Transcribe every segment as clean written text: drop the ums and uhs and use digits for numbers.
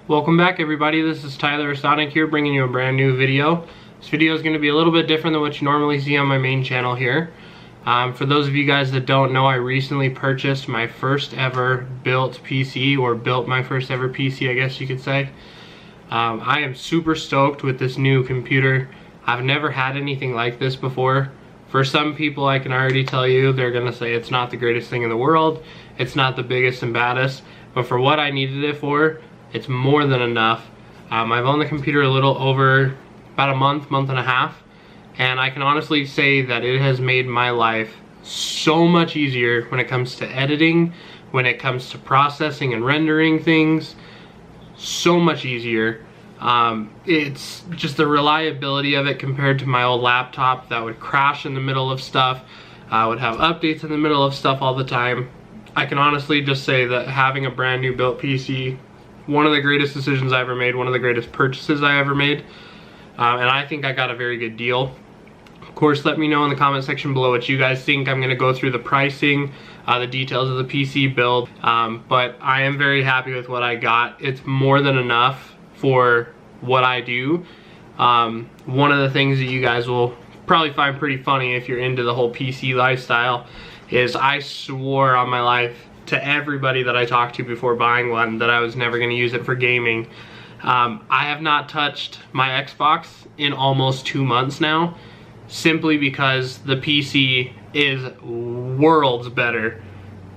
Welcome back everybody, this is Tyler Sonic here bringing you a brand new video. This video is going to be a little bit different than what you normally see on my main channel here. For those of you guys that don't know, I recently purchased my first ever built PC, or built my first ever PC I guess you could say. I am super stoked with this new computer. I've never had anything like this before. For some people, I can already tell you, they're going to say it's not the greatest thing in the world, it's not the biggest and baddest, but for what I needed it for, it's more than enough. I've owned the computer a little over about a month and a half, and I can honestly say that it has made my life so much easier when it comes to editing, when it comes to processing and rendering things. So much easier. It's just the reliability of it compared to my old laptop that would crash in the middle of stuff, would have updates in the middle of stuff all the time. I can honestly just say that having a brand new built PC, one of the greatest decisions I ever made, one of the greatest purchases I ever made, and I think I got a very good deal. Of course, let me know in the comment section below what you guys think. I'm going to go through the pricing, the details of the PC build, but I am very happy with what I got. It's more than enough for what I do. One of the things that you guys will probably find pretty funny if you're into the whole PC lifestyle is I swore on my life to everybody that I talked to before buying one that I was never going to use it for gaming. I have not touched my Xbox in almost 2 months now, simply because the PC is worlds better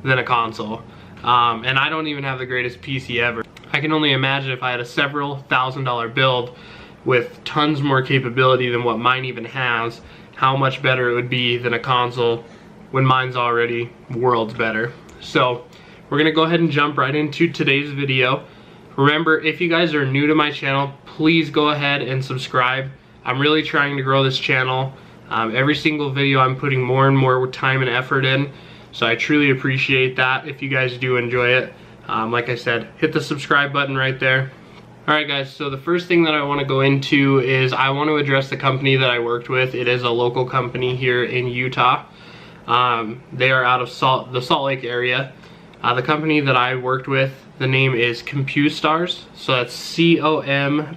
than a console. And I don't even have the greatest PC ever. I can only imagine if I had a several $1,000 build with tons more capability than what mine even has, how much better it would be than a console when mine's already worlds better. So we're gonna go ahead and jump right into today's video. Remember, if you guys are new to my channel, please go ahead and subscribe. I'm really trying to grow this channel. Every single video I'm putting more and more time and effort in, so I truly appreciate that if you guys do enjoy it. Like I said, hit the subscribe button right there. Alright guys, so the first thing that I want to go into is I want to address the company that I worked with. It is a local company here in Utah. They are out of the Salt Lake area. The company that I worked with, the name is CompUstars, so that's C-O-M-P-U-S-T-A-R-S.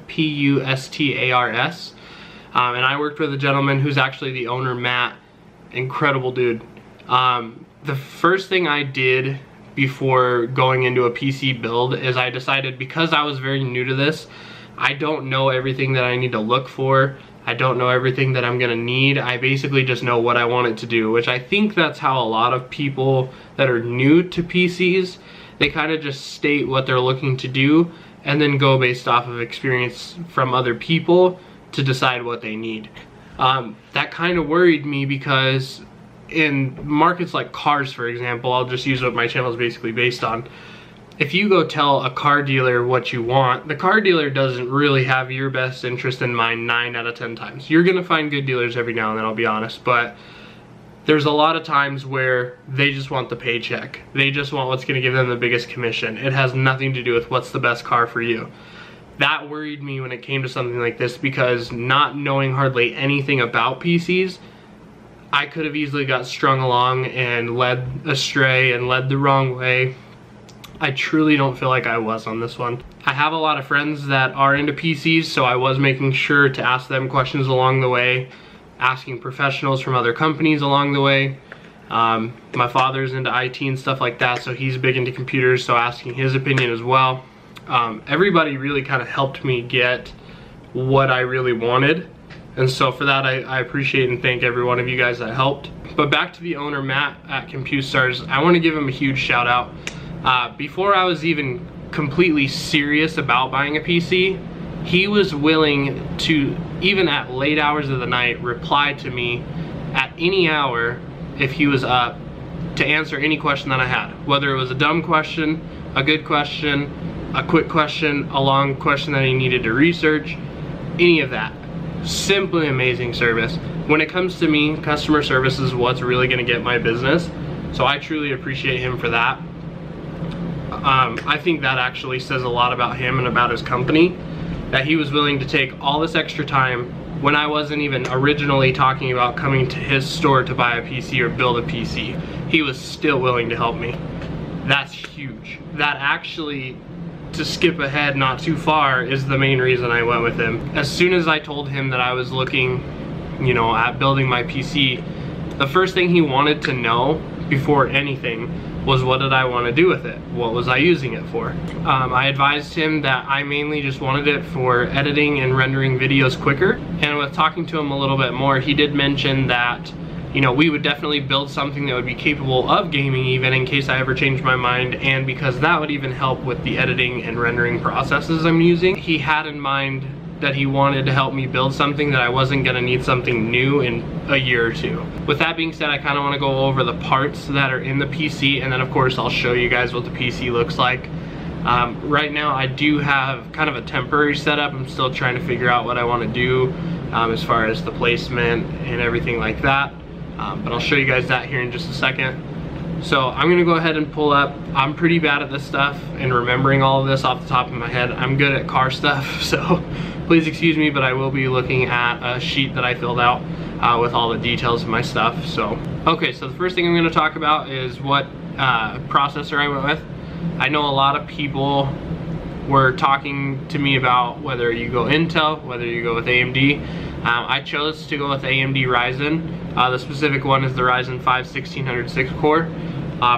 And I worked with a gentleman who's actually the owner, Matt. Incredible dude. The first thing I did before going into a PC build is I decided, because I was very new to this, I don't know everything that I need to look for. I don't know everything that I'm gonna need. I basically just know what I want it to do, which I think that's how a lot of people that are new to PCs, they kind of just state what they're looking to do and then go based off of experience from other people to decide what they need. That kind of worried me because in markets like cars, for example, I'll just use what my channel is basically based on. If you go tell a car dealer what you want, the car dealer doesn't really have your best interest in mind 9 out of 10 times. You're gonna find good dealers every now and then, I'll be honest, but there's a lot of times where they just want the paycheck. They just want what's gonna give them the biggest commission. It has nothing to do with what's the best car for you. That worried me when it came to something like this, because not knowing hardly anything about PCs, I could have easily got strung along and led astray and led the wrong way. I truly don't feel like I was on this one. I have a lot of friends that are into PCs, so I was making sure to ask them questions along the way, asking professionals from other companies along the way. My father's into IT and stuff like that, so he's big into computers, so asking his opinion as well. Everybody really kind of helped me get what I really wanted, and so for that I appreciate and thank every one of you guys that helped. But back to the owner, Matt at CompUstars, I want to give him a huge shout out. Before I was even completely serious about buying a PC, he was willing to, even at late hours of the night, reply to me at any hour if he was up to answer any question that I had. Whether it was a dumb question, a good question, a quick question, a long question that he needed to research, any of that. Simply amazing service. When it comes to me, customer service is what's really gonna get my business, so I truly appreciate him for that. I think that actually says a lot about him and about his company, that he was willing to take all this extra time when I wasn't even originally talking about coming to his store to buy a PC or build a PC. He was still willing to help me. That's huge. That actually to skip ahead not too far, is the main reason I went with him. As soon as I told him that I was looking, you know, at building my PC, the first thing he wanted to know before anything was, what did I want to do with it? What was I using it for? I advised him that I mainly just wanted it for editing and rendering videos quicker. And with talking to him a little bit more, he did mention that, you know, we would definitely build something that would be capable of gaming even in case I ever changed my mind, and because that would even help with the editing and rendering processes I'm using. He had in mind that he wanted to help me build something that I wasn't gonna need something new in a year or two. With that being said, I kind of want to go over the parts that are in the PC, and then of course I'll show you guys what the PC looks like. Right now I do have kind of a temporary setup. I'm still trying to figure out what I want to do as far as the placement and everything like that, but I'll show you guys that here in just a second. So I'm gonna go ahead and pull up. I'm pretty bad at this stuff and remembering all of this off the top of my head. I'm good at car stuff, so please excuse me, but I will be looking at a sheet that I filled out with all the details of my stuff. So, okay, so the first thing I'm gonna talk about is what processor I went with. I know a lot of people were talking to me about whether you go Intel, whether you go with AMD. I chose to go with AMD Ryzen. The specific one is the Ryzen 5 1606 core.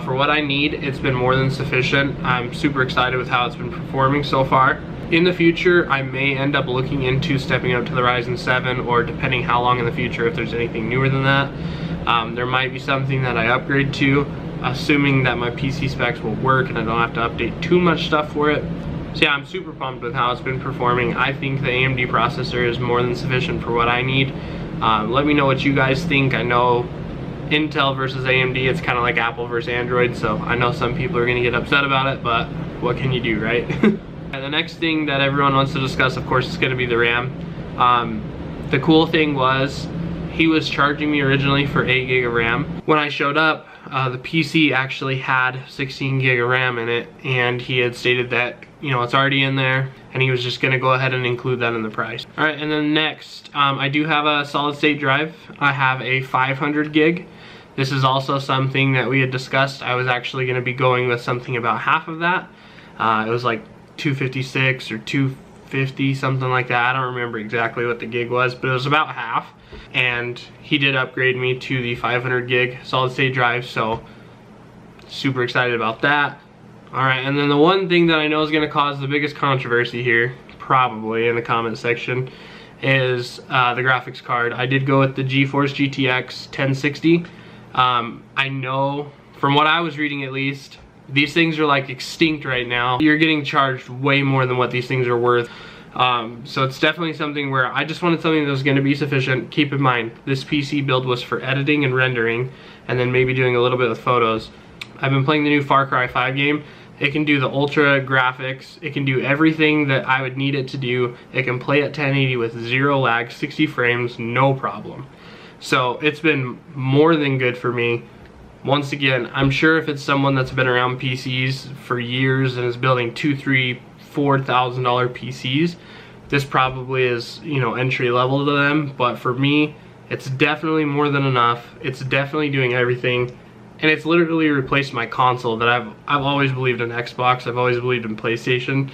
For what I need, it's been more than sufficient. I'm super excited with how it's been performing so far. In the future, I may end up looking into stepping up to the Ryzen 7, or depending how long in the future, if there's anything newer than that. There might be something that I upgrade to, assuming that my PC specs will work and I don't have to update too much stuff for it. So yeah, I'm super pumped with how it's been performing. I think the AMD processor is more than sufficient for what I need. Let me know what you guys think. I know Intel versus AMD, it's kind of like Apple versus Android, so I know some people are going to get upset about it, but what can you do, right? And the next thing that everyone wants to discuss, of course, is going to be the RAM. The cool thing was, he was charging me originally for 8 gig of RAM. When I showed up, the PC actually had 16 gig of RAM in it, and he had stated that, you know, it's already in there, and he was just gonna go ahead and include that in the price. All right, and then next, I do have a solid state drive. I have a 500 gig. This is also something that we had discussed. I was actually gonna be going with something about half of that. It was like 256 or 250, something like that. I don't remember exactly what the gig was, but it was about half. And he did upgrade me to the 500 gig solid state drive, so super excited about that. All right, and then the one thing that I know is going to cause the biggest controversy here, probably in the comment section, is the graphics card. I did go with the GeForce GTX 1060. I know, from what I was reading at least, these things are like extinct right now. You're getting charged way more than what these things are worth. So it's definitely something where I just wanted something that was going to be sufficient. Keep in mind, this PC build was for editing and rendering, and then maybe doing a little bit with photos. I've been playing the new Far Cry 5 game. It can do the ultra graphics. It can do everything that I would need it to do. It can play at 1080 with 0 lag, 60 frames, no problem. So it's been more than good for me. Once again, I'm sure if it's someone that's been around PCs for years and is building $2,000, $3,000, $4,000 PCs, this probably is, you know, entry level to them. But for me, it's definitely more than enough. It's definitely doing everything, and it's literally replaced my console that I've always believed in Xbox. I've always believed in PlayStation.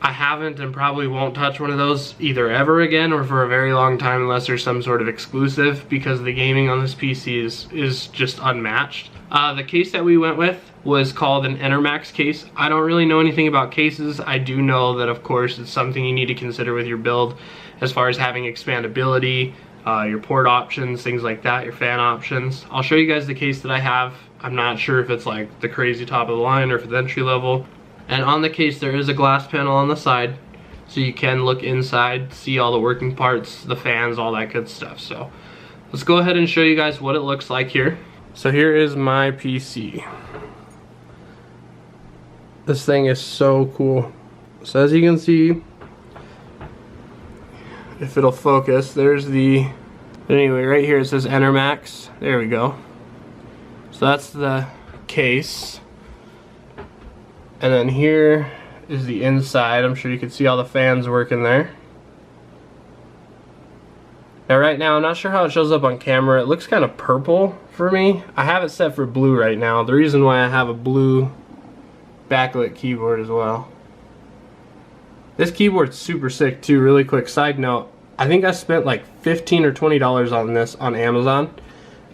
I haven't and probably won't touch one of those either ever again or for a very long time unless there's some sort of exclusive, because the gaming on this PC is just unmatched. The case that we went with was called an EnterMax case. I don't really know anything about cases. I do know that, of course, it's something you need to consider with your build as far as having expandability, your port options, things like that, your fan options. I'll show you guys the case that I have. I'm not sure if it's like the crazy top of the line or if it's entry level. And on the case there is a glass panel on the side, so you can look inside, see all the working parts, the fans, all that good stuff. So let's go ahead and show you guys what it looks like here. So here is my PC. This thing is so cool. So as you can see, if it'll focus, there's the, anyway, right here it says EnterMax. There we go. So that's the case. And then here is the inside. I'm sure you can see all the fans working there. Now right now, I'm not sure how it shows up on camera. It looks kind of purple for me. I have it set for blue right now. The reason why I have a blue backlit keyboard as well. This keyboard's super sick too. Really quick side note, I think I spent like $15 or $20 on this on Amazon.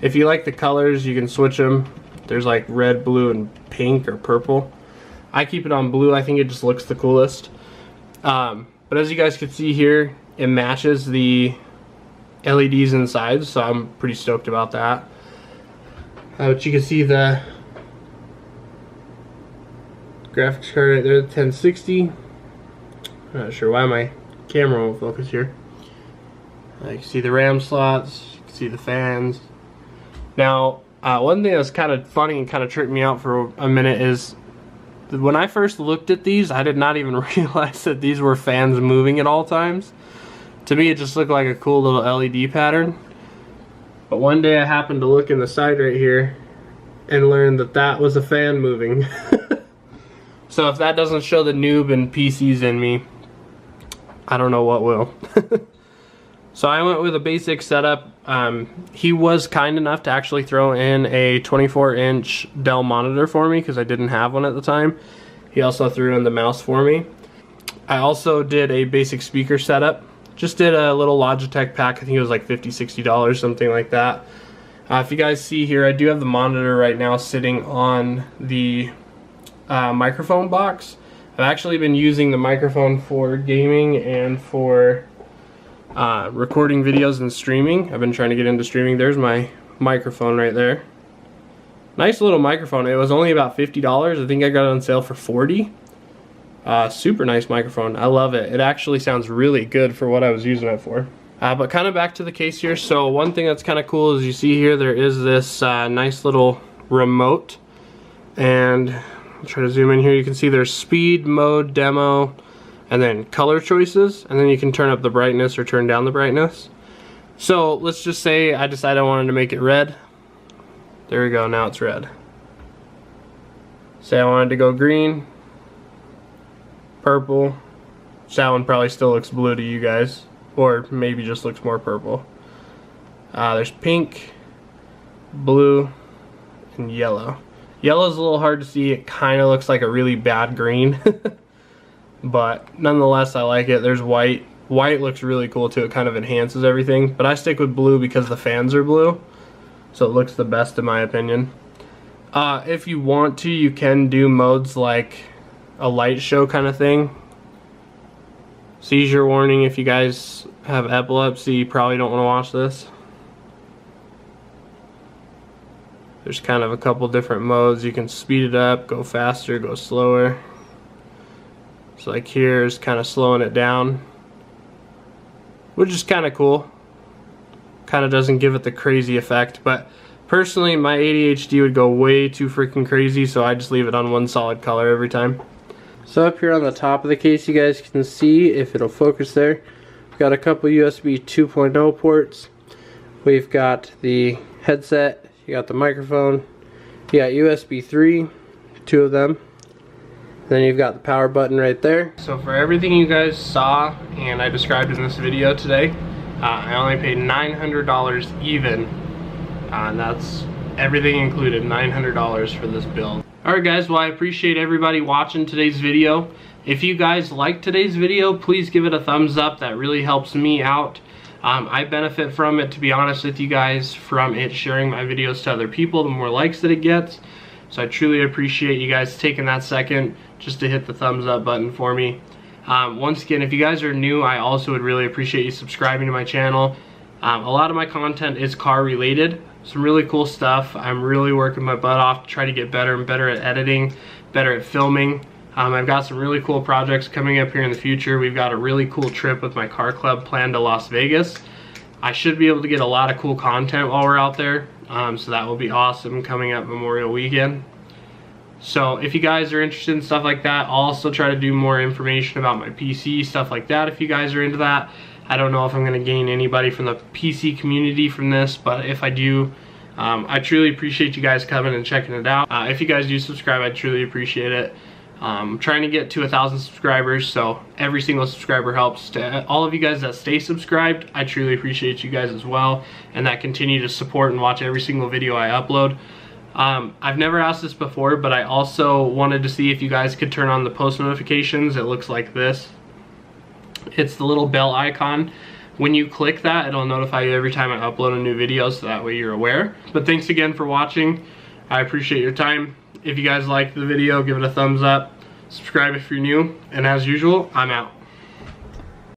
If you like the colors, you can switch them. There's like red, blue, and pink or purple. I keep it on blue. I think it just looks the coolest. But as you guys can see here, it matches the LEDs inside, so I'm pretty stoked about that. But you can see the graphics card right there, the 1060. I'm not sure why my camera won't focus here. You can see the RAM slots, you can see the fans. Now, one thing that's kind of funny and kind of tripped me out for a minute is when I first looked at these, I did not even realize that these were fans moving at all times. To me, it just looked like a cool little LED pattern. But one day I happened to look in the side right here and learned that that was a fan moving. So if that doesn't show the noob and PCs in me, I don't know what will. So I went with a basic setup. He was kind enough to actually throw in a 24-inch Dell monitor for me because I didn't have one at the time. He also threw in the mouse for me. I also did a basic speaker setup. Just did a little Logitech pack. I think it was like $50, $60, something like that. If you guys see here, I do have the monitor right now sitting on the microphone box. I've actually been using the microphone for gaming and for recording videos and streaming. I've been trying to get into streaming. There's my microphone right there. Nice little microphone. It was only about $50. I think I got it on sale for $40. Super nice microphone. I love it. It actually sounds really good for what I was using it for. But kind of back to the case here. So one thing that's kind of cool is you see here there is this nice little remote. And I'll try to zoom in here. You can see there's speed, mode, demo, and then color choices, and then you can turn up the brightness or turn down the brightness. So let's just say I decided I wanted to make it red. There we go, now it's red. Say I wanted to go green, purple. That one probably still looks blue to you guys, or maybe just looks more purple. There's pink, blue, and yellow. Yellow's a little hard to see. It kind of looks like a really bad green. But nonetheless, I like it. There's white. White looks really cool too. It kind of enhances everything. But I stick with blue because the fans are blue. So it looks the best in my opinion. If you want to, you can do modes like a light show kind of thing. Seizure warning if you guys have epilepsy, you probably don't want to watch this. There's kind of a couple different modes. You can speed it up, go faster, go slower. So like here's kind of slowing it down, which is kind of cool. Kind of doesn't give it the crazy effect, but personally my ADHD would go way too freaking crazy, so I just leave it on one solid color every time. So up here on the top of the case, you guys can see, if it'll focus there, we've got a couple USB 2.0 ports. We've got the headset, you got the microphone, you got USB 3, 2 of them. Then you've got the power button right there. So for everything you guys saw and I described in this video today, I only paid $900 even. And that's everything included, $900 for this build. Alright guys, well I appreciate everybody watching today's video. If you guys liked today's video, please give it a thumbs up. That really helps me out. I benefit from it, to be honest with you guys, from it sharing my videos to other people, the more likes that it gets. So I truly appreciate you guys taking that second just to hit the thumbs up button for me. Once again, if you guys are new, I also would really appreciate you subscribing to my channel. A lot of my content is car related, some really cool stuff. I'm really working my butt off to try to get better and better at editing, better at filming. I've got some really cool projects coming up here in the future. We've got a really cool trip with my car club planned to Las Vegas. I should be able to get a lot of cool content while we're out there. So that will be awesome coming up Memorial Weekend. So if you guys are interested in stuff like that, I'll also try to do more information about my PC, stuff like that if you guys are into that. I don't know if I'm going to gain anybody from the PC community from this, but if I do, I truly appreciate you guys coming and checking it out. If you guys do subscribe, I truly appreciate it. I'm trying to get to 1,000 subscribers, so every single subscriber helps. To all of you guys that stay subscribed, I truly appreciate you guys as well, and that continue to support and watch every single video I upload. I've never asked this before, but I also wanted to see if you guys could turn on the post notifications. It looks like this. It's the little bell icon. When you click that, it'll notify you every time I upload a new video, so that way you're aware. But thanks again for watching. I appreciate your time. If you guys liked the video, give it a thumbs up. Subscribe if you're new. And as usual, I'm out.